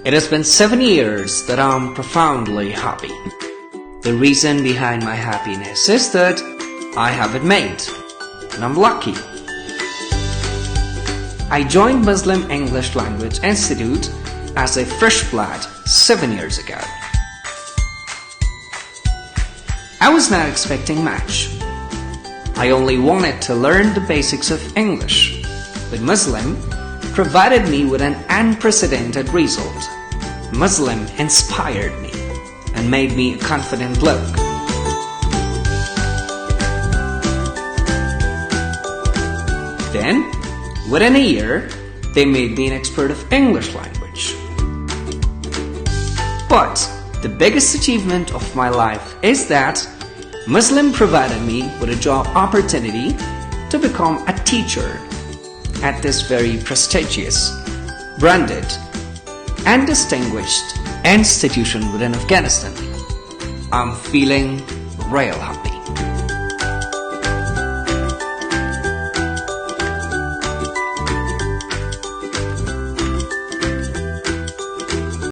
It has been 7 years that I'm profoundly happy. The reason behind my happiness is that I have it made, and I'm lucky. I joined Muslim English Language Institute as a fresh grad 7 years ago. I was not expecting much. I only wanted to learn the basics of English, but Muslim provided me with an unprecedented result. Muslim inspired me and made me a confident bloke. Then, within a year, they made me an expert of English language. But the biggest achievement of my life is that Muslim provided me with a job opportunity to become a teacher at this very prestigious, branded, and distinguished institution within Afghanistan. I'm feeling real happy.